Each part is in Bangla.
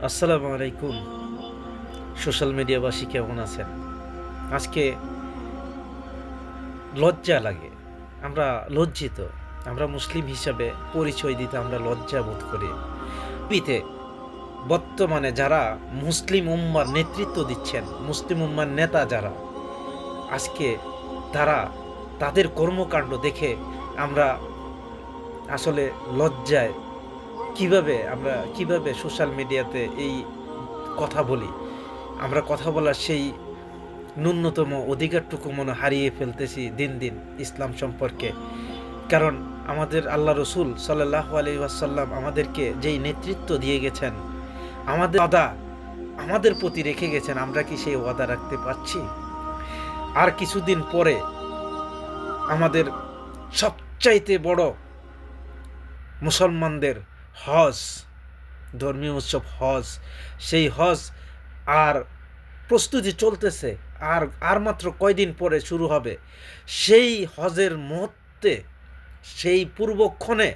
আসসালামু আলাইকুম। সোশ্যাল মিডিয়াবাসী কেমন আছেন? আজকে লজ্জা লাগে, আমরা লজ্জিত। আমরা মুসলিম হিসাবে পরিচয় দিতে আমরা লজ্জা বোধ করি। পিতে বর্তমানে যারা মুসলিম উম্মার নেতৃত্ব দিচ্ছেন, মুসলিম উম্মার নেতা যারা, আজকে তারা তাদের কর্মকাণ্ড দেখে আমরা আসলে লজ্জায় কিভাবে সোশ্যাল মিডিয়াতে এই কথা বলি, আমরা কথা বলার সেই ন্যূনতম অধিকারটুকু মনে হারিয়ে ফেলতেছি দিন দিন ইসলাম সম্পর্কে। কারণ আমাদের আল্লাহ রসুল সাল্লাল্লাহু আলাইহি ওয়াসাল্লাম আমাদেরকে যেই নেতৃত্ব দিয়ে গেছেন, আমাদের ওয়াদা আমাদের প্রতি রেখে গেছেন, আমরা কি সেই ওয়াদা রাখতে পারছি? আর কিছুদিন পরে আমাদের সবচাইতে বড় মুসলমানদের হজ, ধর্মীয় উৎসব হজ, সেই হজ আর প্রস্তুতি চলতেছে। আর আর মাত্র কয়দিন পরে শুরু হবে। সেই হজের মুহূর্তে, সেই পূর্বক্ষণে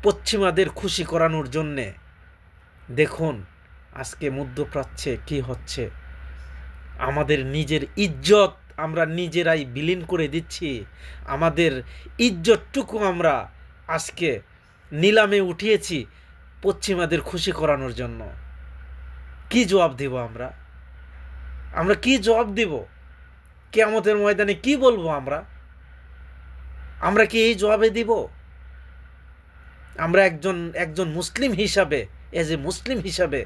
পশ্চিমাদের খুশি করানোর জন্যে দেখুন আজকে মধ্যপ্রাচ্যে কি হচ্ছে। আমাদের নিজের ইজ্জত আমরা নিজেরাই বিলীন করে দিচ্ছি। আমাদের ইজ্জতটুকু আমরা আজকে নিলামে উঠিয়েছি পশ্চিমাদের খুশি করানোর জন্য। কি জবাব দেব আমরা? আমরা কি জবাব দেব? কিয়ামতের ময়দানে কি বলবো আমরা? আমরা কি এই জবাবে দিব? আমরা একজন একজন মুসলিম হিসাবে, এজ এ মুসলিম হিসাবে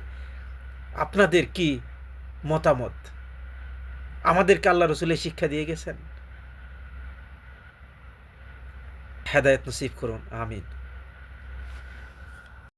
আপনাদের কি মতামত? আমাদেরকে আল্লাহ রসুলের শিক্ষা দিয়ে গেছেন। হেদায়েত নসিব করুন, আমিন।